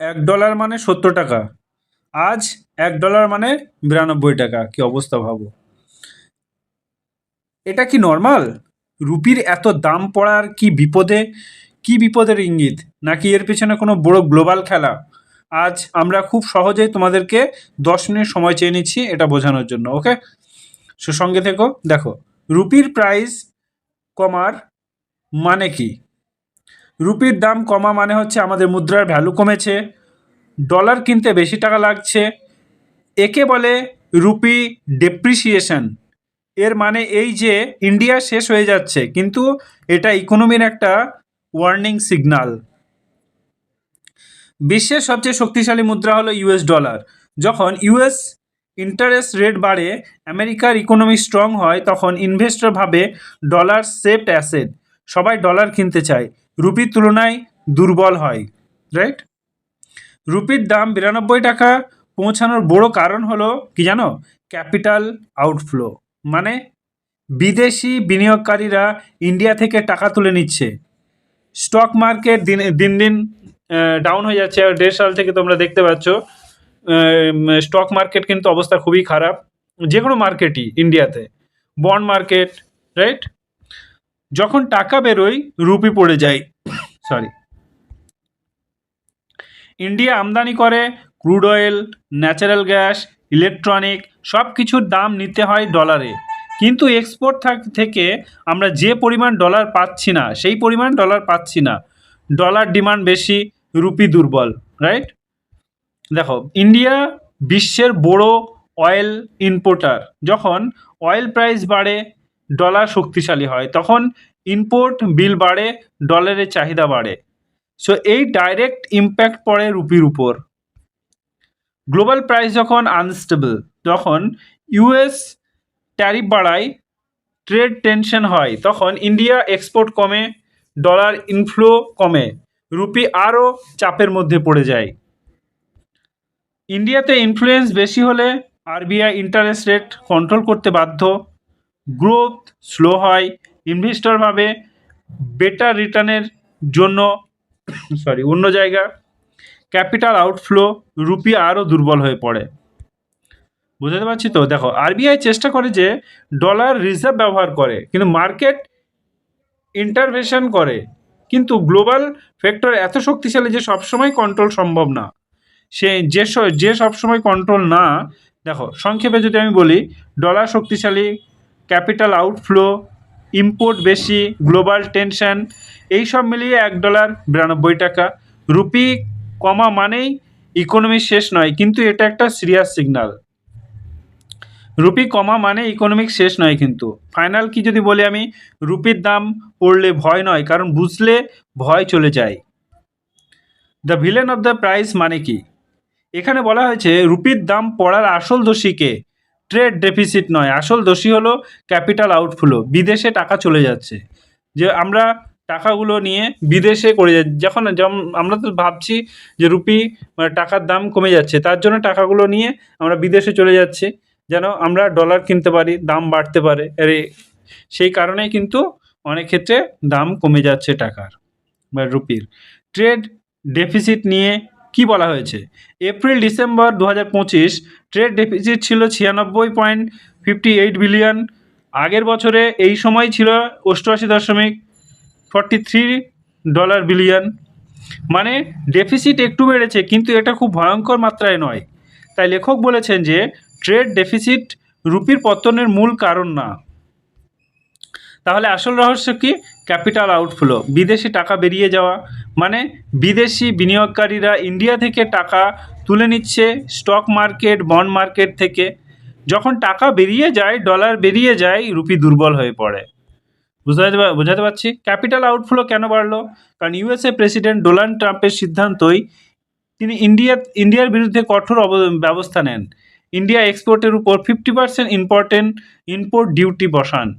$1 মানে 70 টাকা, আজ $1 মানে 92 টাকা। কি অবস্থা ভাবো, এটা কি নর্মাল? রুপির এত দাম পড়ার কি বিপদের ইঙ্গিত, নাকি এর পেছনে কোনো বড় গ্লোবাল খেলা? আজ আমরা খুব সহজেই তোমাদেরকে 10 মিনিট সময় চেয়ে নিচ্ছি এটা বোঝানোর জন্য। ওকে, সঙ্গে থেকো। দেখো, রুপির প্রাইস কমার মানে কি? রুপির দাম কমা মানে হচ্ছে আমাদের মুদ্রার ভ্যালু কমেছে, ডলার কিনতে বেশি টাকা লাগছে, একে বলে রুপি ডেপ্রিসিয়েশন। এর মানে এই যে ইন্ডিয়া শেষ হয়ে যাচ্ছে, কিন্তু এটা ইকোনমির একটা ওয়ার্নিং সিগন্যাল। বিশ্বের সবচেয়ে শক্তিশালী মুদ্রা হলো ইউএস ডলার। যখন ইউএস ইন্টারেস্ট রেট বাড়ে, আমেরিকার ইকোনমি স্ট্রং হয়, তখন ইনভেস্টর ভাবে ডলার সেফ অ্যাসেট, সবাই ডলার কিনতে চায়, রুপির তুলনায় দুর্বল হয়। রাইট? রুপির দাম 92 টাকা পৌঁছানোর বড় কারণ হলো কি জানো? ক্যাপিটাল আউটফ্লো, মানে বিদেশি বিনিয়োগকারীরা ইন্ডিয়া থেকে টাকা তুলে নিচ্ছে। স্টক মার্কেট দিন দিন ডাউন হয়ে যাচ্ছে। 1.5 সাল থেকে তোমরা দেখতে পাচ্ছ স্টক মার্কেট কিন্তু অবস্থা খুবই খারাপ, যে কোনো মার্কেটই ইন্ডিয়াতে, বন্ড মার্কেট। রাইট? যখন টাকা বেরোয় রুপি পড়ে যায়। সরি, ইন্ডিয়া আমদানি করে crude oil, natural gas, electronic, সব কিছুর দাম নিতে হয় ডলারে, কিন্তু এক্সপোর্ট থেকে আমরা যে পরিমাণ ডলার পাচ্ছি না, সেই পরিমাণ ডলার পাচ্ছি না। ডলার ডিমান্ড বেশি, রুপি দুর্বল। রাইট? দেখো, ইন্ডিয়া বিশ্বের বড় অয়েল ইম্পোর্টার। যখন অয়েল প্রাইস বাড়ে, ডলার শক্তিশালী হয়, তখন ইম্পোর্ট বিল বাড়ে, ডলারের চাহিদা বাড়ে। সো এই ডাইরেক্ট ইম্প্যাক্ট পড়ে রুপির উপর। গ্লোবাল প্রাইস যখন আনস্টেবল, যখন ইউএস ট্যারিফ বাড়ায়, ট্রেড টেনশন হয়, তখন ইন্ডিয়া এক্সপোর্ট কমে, ডলার ইনফ্লো কমে, রুপি আরও চাপের মধ্যে পড়ে যায়। ইন্ডিয়াতে ইনফ্লুয়েন্স বেশি হলে আরবিআই ইন্টারেস্ট রেট কন্ট্রোল করতে বাধ্য, গ্রোথ স্লো হয়, ইনভেস্টর ভাবে বেটার রিটার্নের জন্য অন্য জায়গা, ক্যাপিটাল আউটফ্লো, রুপি আরও দুর্বল হয়ে পড়ে। বুঝতে পারছি তো? দেখো, আরবিআই চেষ্টা করে যে ডলার রিজার্ভ ব্যবহার করে, কিন্তু মার্কেট ইন্টারভেনশন করে, কিন্তু গ্লোবাল ফ্যাক্টর এত শক্তিশালী যে সবসময় কন্ট্রোল সম্ভব না। যে সবসময় কন্ট্রোল না। দেখো, সংক্ষেপে যদি আমি বলি, ডলার শক্তিশালী, ক্যাপিটাল আউটফ্লো, ইম্পোর্ট বেশি, গ্লোবাল টেনশন, এইসব মিলিয়ে $1 92 টাকা। রুপি কমা মানেই ইকোনমি শেষ নয়, কিন্তু এটা একটা সিরিয়াস সিগন্যাল। রুপি কমা মানে ইকোনমিক শেষ নয়, কিন্তু ফাইনাল কি যদি বলি আমি, রুপির দাম পড়লে ভয় নয়, কারণ বুঝলে ভয় চলে যায়। The villain of the price মানে কি? এখানে বলা হয়েছে রুপির দাম পড়ার আসল দোষী কে? ট্রেড ডেফিসিট নয়, আসল দোষী হলো ক্যাপিটাল আউটফ্লো, বিদেশে টাকা চলে যাচ্ছে। যে আমরা টাকাগুলো নিয়ে বিদেশে করে যাচ্ছি, যেমন আমরা তো ভাবছি যে রুপি টাকার দাম কমে যাচ্ছে, তার জন্য টাকাগুলো নিয়ে আমরা বিদেশে চলে যাচ্ছি, যেন আমরা ডলার কিনতে পারি, দাম বাড়তে পারে। সেই কারণেই কিন্তু অনেক ক্ষেত্রে দাম কমে যাচ্ছে টাকার বা রুপির। ট্রেড ডেফিসিট নিয়ে কি বলা হয়েছে? এপ্রিল ডিসেম্বর 2025 ট্রেড ডেফিসিট ছিল 96.58 বিলিয়ন। আগের বছরে এই সময় ছিল 88.43 বিলিয়ন। মানে ডেফিসিট একটু বেড়েছে, কিন্তু এটা খুব ভয়ঙ্কর মাত্রায় নয়। তাই লেখক বলেছেন যে ট্রেড ডেফিসিট রুপির পতনের মূল কারণ না। তাহলে আসল রহস্য কি? ক্যাপিটাল আউটফ্লো, বিদেশি টাকা বেরিয়ে যাওয়া, মানে বিদেশি বিনিয়োগকারীরা ইন্ডিয়া থেকে টাকা তুলে নিচ্ছে স্টক মার্কেট, বন্ড মার্কেট থেকে। যখন টাকা বেরিয়ে যায়, ডলার বেরিয়ে যায়, রুপি দুর্বল হয়ে পড়ে। বোঝাতে পারছি? ক্যাপিটাল আউটফ্লো কেন বাড়লো? কারণ ইউএসএ প্রেসিডেন্ট ডোনাল্ড ট্রাম্পের সিদ্ধান্তই তিনি ইন্ডিয়ার বিরুদ্ধে কঠোর ব্যবস্থা নেন। ইন্ডিয়া এক্সপোর্টের উপর 50% ইম্পোর্ট ডিউটি বসান।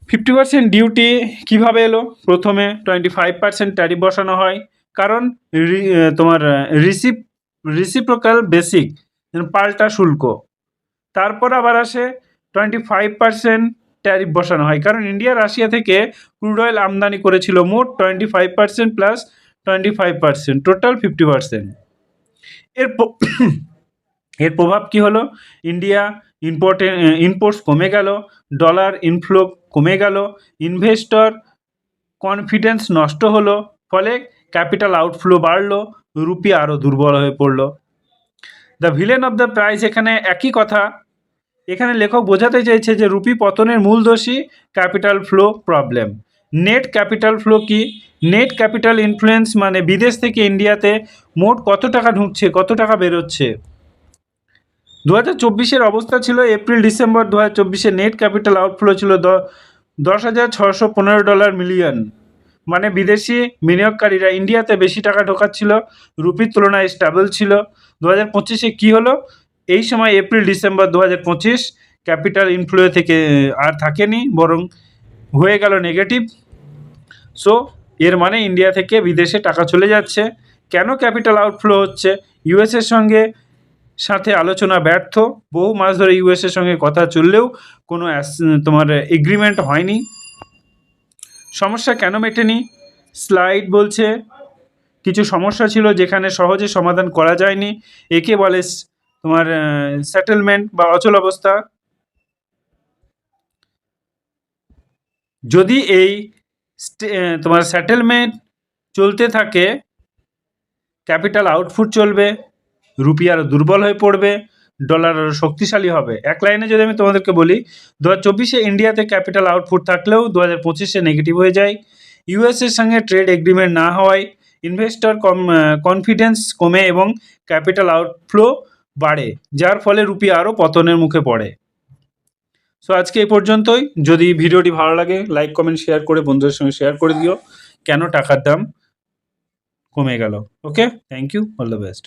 50% ডিউটি কীভাবে এলো? প্রথমে 25% ট্যারিফ বসানো হয়, কারণ তোমার রিসিপ্রোকাল বেসিক, পাল্টা শুল্ক। তারপর আবার আসে 25% ট্যারিফ বসানো হয়, কারণ ইন্ডিয়া রাশিয়া থেকে ক্রুড অয়েল আমদানি করেছিল। মোট 25% প্লাস 25%, টোটাল 50%। এর প্রভাব কি হলো? ইন্ডিয়া ইম্পোর্টস কমে গেল, ডলার ইনফ্লো কমে গেল, ইনভেস্টর কনফিডেন্স নষ্ট হলো, ফলে ক্যাপিটাল আউটফ্লো বাড়লো, রুপি আরও দুর্বল হয়ে পড়লো। The villain of the price, এখানে একই কথা। এখানে লেখক বোঝাতে চাইছে যে রুপি পতনের মূল দোষী capital flow problem. Net capital flow কি? নেট ক্যাপিটাল ইনফ্লুয়েন্স মানে বিদেশ থেকে ইন্ডিয়াতে মোট কত টাকা ঢুকছে, কত টাকা বেরোচ্ছে। 2024-এর অবস্থা ছিল April December 2024-এ net capital outflow ছিল $10,615 মিলিয়ন। মানে বিদেশি বিনিয়োগকারীরা ইন্ডিয়াতে বেশি টাকা ঢোকাচ্ছিল, রুপির তুলনায় স্টেবল ছিল। 2025-এ কী হলো? এই সময় এপ্রিল ডিসেম্বর 2025 ক্যাপিটাল ইনফ্লো থেকে আর থাকেনি, বরং হয়ে গেল নেগেটিভ। সো এর মানে ইন্ডিয়া থেকে বিদেশে টাকা চলে যাচ্ছে। কেন ক্যাপিটাল আউটফ্লো হচ্ছে? ইউএসের সাথে আলোচনা ব্যর্থ। বহু মাস ধরে ইউএসের সঙ্গে কথা চললেও কোনো তোমার এগ্রিমেন্ট হয়নি। সমস্যা কেন মেটেনি? স্লাইড বলছে কিছু সমস্যা ছিল যেখানে সহজে সমাধান করা যায়নি। একে বলে তোমার সেটেলমেন্ট বা অচল অবস্থা। যদি এই তোমার সেটেলমেন্ট চলতে থাকে, ক্যাপিটাল আউটফুট চলবে, রুপি আরও দুর্বল হয়ে পড়বে, ডলার আরও শক্তিশালী হবে। এক লাইনে যদি আমি তোমাদেরকে বলি, 2024-এ ইন্ডিয়াতে ক্যাপিটাল আউটপুট থাকলেও 2025-এ নেগেটিভ হয়ে যায়। ইউএসের সঙ্গে ট্রেড এগ্রিমেন্ট না হওয়ায় ইনভেস্টর কনফিডেন্স কমে এবং ক্যাপিটাল আউটফ্লো বাড়ে, যার ফলে রুপি আরও পতনের মুখে পড়ে। সো আজকে এই পর্যন্তই। যদি ভিডিওটি ভালো লাগে লাইক কমেন্ট শেয়ার করে বন্ধুদের সঙ্গে শেয়ার করে দিও কেন টাকার দাম কমে গেল। ওকে, thank you, all the best.